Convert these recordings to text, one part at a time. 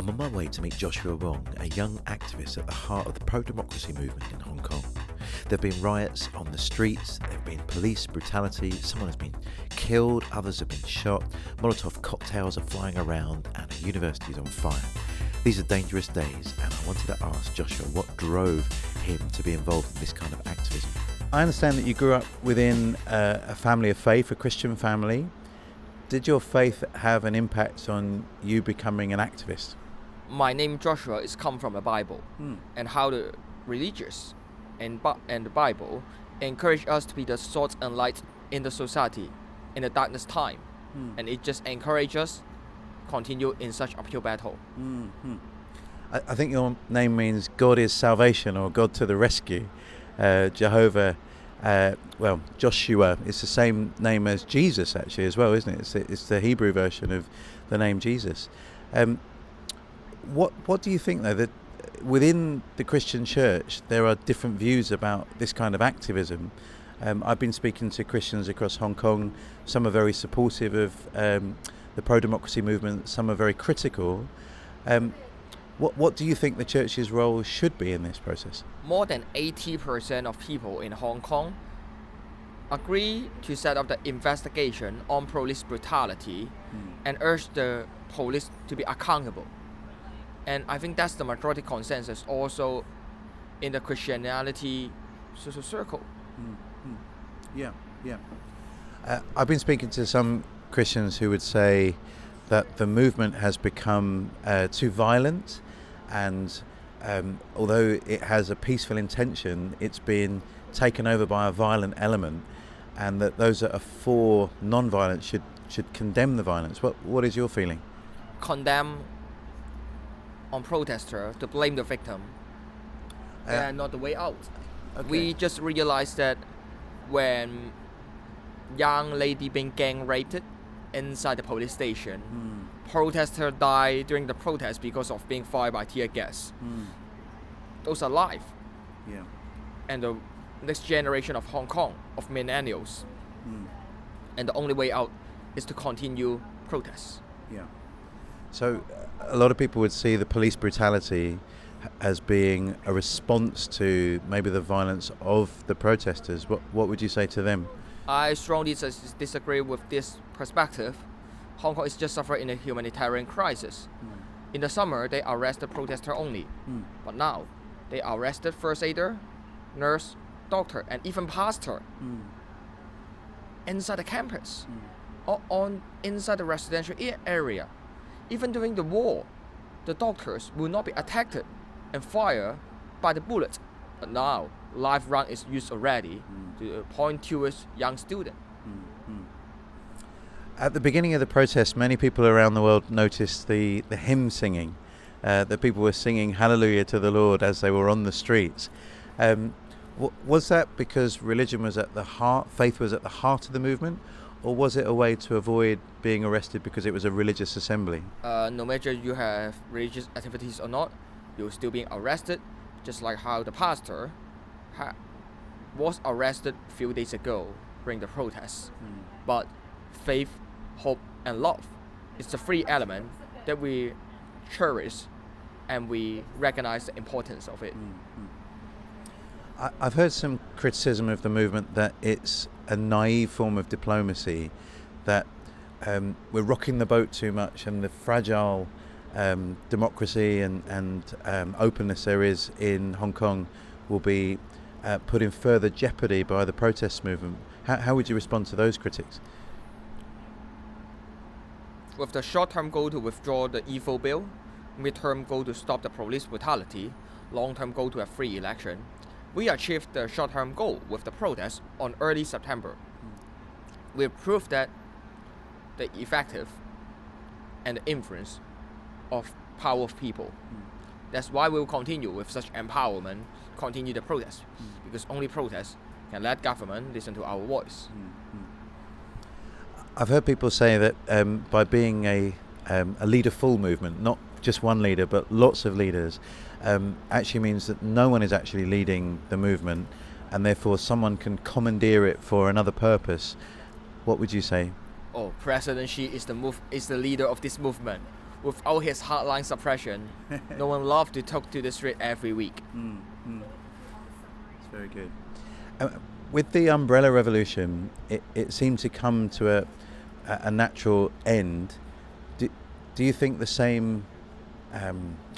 I'm on my way to meet Joshua Wong, a young activist at the heart of the pro-democracy movement in Hong Kong. There have been riots on the streets, there have been police brutality, someone has been killed, others have been shot, Molotov cocktails are flying around and a university is on fire. These are dangerous days, and I wanted to ask Joshua what drove him to be involved in this kind of activism. I understand that you grew up within a family of faith, a Christian family. Did your faith have an impact on you becoming an activist? My name Joshua is come from the Bible, and how the religious and the Bible encourage us to be the salt and light in the society in the darkness time, and it just encourages us continue in such uphill battle. I think your name means God is salvation, or God to the rescue. Jehovah, Joshua is the same name as Jesus actually as well, isn't it? It's the Hebrew version of the name Jesus. What do you think though, that within the Christian church there are different views about this kind of activism? I've been speaking to Christians across Hong Kong. Some are very supportive of the pro-democracy movement, some are very critical. What do you think the church's role should be in this process? More than 80% of people in Hong Kong agree to set up the investigation on police brutality and urge the police to be accountable. And I think that's the majority consensus also in the Christianity social circle. Yeah. I've been speaking to some Christians who would say that the movement has become too violent, and although it has a peaceful intention, it's been taken over by a violent element, and that those that are for non-violence should condemn the violence. What is your feeling? Condemn on protester to blame the victim and not the way out. Okay. We just realized that when young lady being gang raped inside the police station, protester died during the protest because of being fired by tear gas. Those are life. Yeah. And the next generation of Hong Kong, of millennials. And the only way out is to continue protests. Yeah. So a lot of people would see the police brutality as being a response to maybe the violence of the protesters. What would you say to them? I strongly disagree with this perspective. Hong Kong is just suffering in a humanitarian crisis. In the summer, they arrested protester only. But now, they arrested first aider, nurse, doctor, and even pastor inside the campus or inside the residential area. Even during the war, the doctors will not be attacked and fired by the bullet. But now, live round is used already to point towards young students. At the beginning of the protest, many people around the world noticed the hymn singing, that people were singing Hallelujah to the Lord as they were on the streets. Was that because religion was at the heart, faith was at the heart of the movement, or was it a way to avoid being arrested because it was a religious assembly? No matter you have religious activities or not, you're still being arrested, just like how the pastor was arrested a few days ago during the protests. But faith, hope, and love is the three element that we cherish, and we recognize the importance of it. I've heard some criticism of the movement that it's a naive form of diplomacy, that we're rocking the boat too much, and the fragile democracy and openness there is in Hong Kong will be put in further jeopardy by the protest movement. How would you respond to those critics? With the short-term goal to withdraw the evil bill, mid-term goal to stop the police brutality, long-term goal to have free election, we achieved the short-term goal with the protest on early September. We proved that the effective and the influence of power of people. That's why we will continue with such empowerment, continue the protest, because only protest can let government listen to our voice. I've heard people say that by being a leader-full movement, not just one leader but lots of leaders, actually means that no one is actually leading the movement, and therefore someone can commandeer it for another purpose. What would you say? President Xi is the leader of this movement. without his hardline suppression, no one loved to talk to the street every week. It's very good. With the Umbrella Revolution, it seemed to come to a natural end. Do you think the same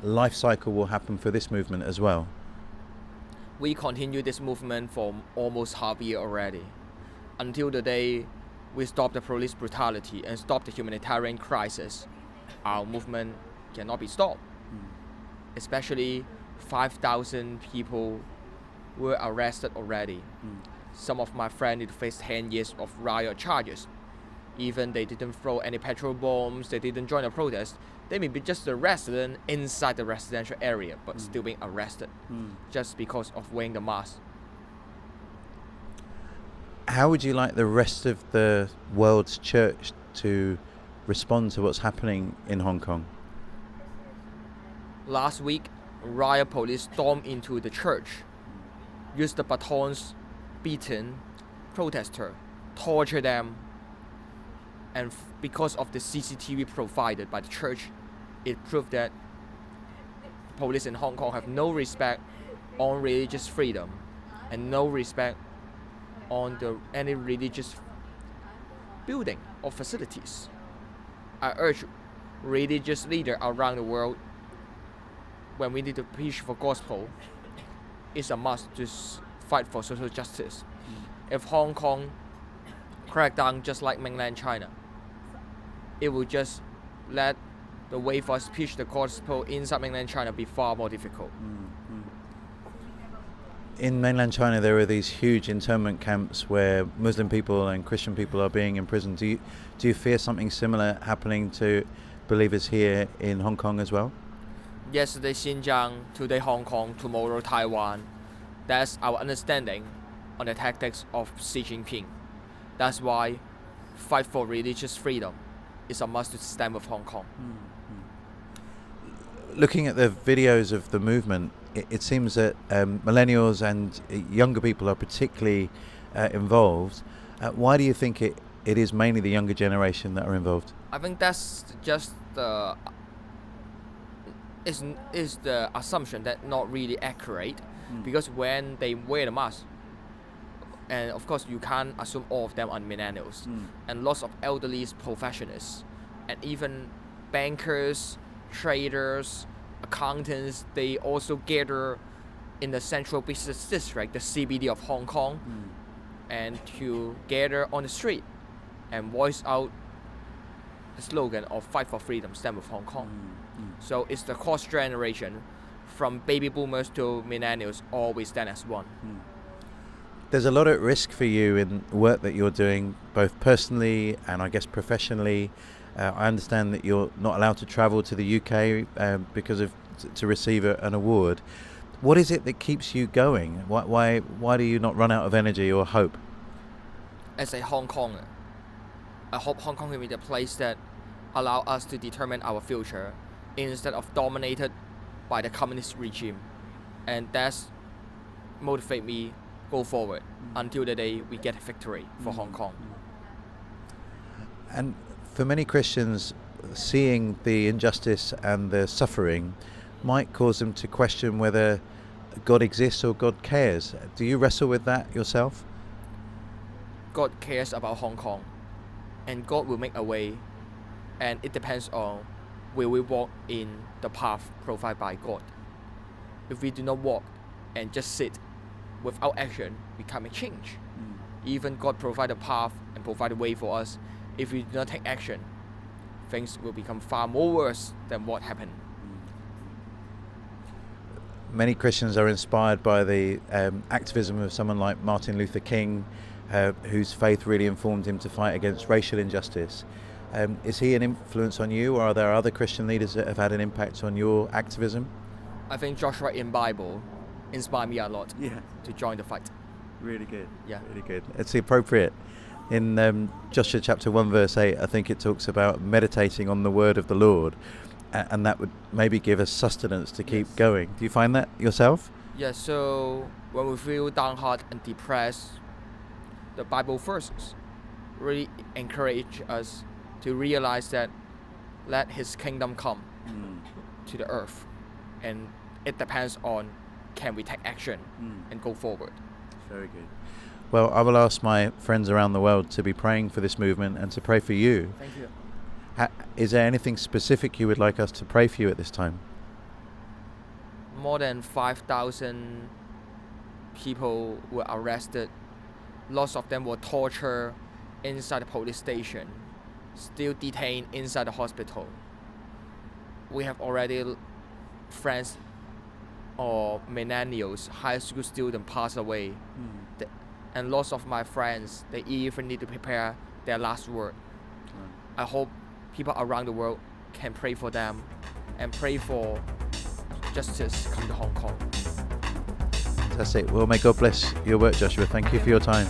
life cycle will happen for this movement as well? We continue this movement for almost half a year already, until the day we stop the police brutality and stop the humanitarian crisis. Our movement cannot be stopped. Especially 5,000 people were arrested already. Some of my friends need to face 10 years of riot charges. Even they didn't throw any petrol bombs, they didn't join the protest. They may be just a resident inside the residential area, but still being arrested just because of wearing the mask. How would you like the rest of the world's church to respond to what's happening in Hong Kong? Last week, riot police stormed into the church, used the batons, beaten protesters, tortured them, and because of the CCTV provided by the church, it proved that police in Hong Kong have no respect on religious freedom and no respect on any religious building or facilities. I urge religious leaders around the world, when we need to preach for gospel, it's a must to fight for social justice. If Hong Kong crack down just like mainland China, it will just let the way for us to preach the gospel inside mainland China be far more difficult. In mainland China, there are these huge internment camps where Muslim people and Christian people are being imprisoned. Do you fear something similar happening to believers here in Hong Kong as well? Yesterday Xinjiang, today Hong Kong, tomorrow Taiwan. That's our understanding on the tactics of Xi Jinping. That's why fight for religious freedom is a must to stand with Hong Kong. Looking at the videos of the movement, it seems that millennials and younger people are particularly involved. Why do you think it is mainly the younger generation that are involved? I think that's just the assumption that not really accurate, because when they wear the mask, and of course you can't assume all of them are millennials, and lots of elderly professionals, and even bankers, traders, accountants, they also gather in the central business district, the CBD of Hong Kong, and to gather on the street and voice out the slogan of fight for freedom, stand with Hong Kong. So it's the cross generation, from baby boomers to millennials, always stand as one. There's a lot at risk for you in work that you're doing, both personally and I guess professionally. I understand that you're not allowed to travel to the UK because of to receive an award. What is it that keeps you going? Why do you not run out of energy or hope? As a Hong Konger, I hope Hong Kong will be the place that allow us to determine our future instead of dominated by the communist regime, and that's motivate me go forward until the day we get victory for Hong Kong. And for many Christians, seeing the injustice and the suffering might cause them to question whether God exists or God cares. Do you wrestle with that yourself? God cares about Hong Kong, and God will make a way, and it depends on will we walk in the path provided by God. If we do not walk and just sit without action, we can't make change. Even God provide a path and provide a way for us. If we do not take action, things will become far more worse than what happened. Many Christians are inspired by the activism of someone like Martin Luther King, whose faith really informed him to fight against racial injustice. Is he an influence on you, or are there other Christian leaders that have had an impact on your activism? I think Joshua in Bible inspired me a lot to join the fight. Really good. Yeah. Really good. It's appropriate. In Joshua chapter 1 verse 8, I think it talks about meditating on the word of the Lord, and that would maybe give us sustenance to keep going. Do you find that yourself? Yeah, so when we feel downhearted and depressed, the Bible verses really encourage us to realize that let his kingdom come to the earth, and it depends on can we take action and go forward. Very good. Well, I will ask my friends around the world to be praying for this movement and to pray for you. Thank you. Is there anything specific you would like us to pray for you at this time? More than 5,000 people were arrested. Lots of them were tortured inside the police station, still detained inside the hospital. We have already friends or millennials, high school students pass away. And lots of my friends, they even need to prepare their last word. I hope people around the world can pray for them and pray for justice come to Hong Kong. That's it. Well, may God bless your work, Joshua. Thank you for your time.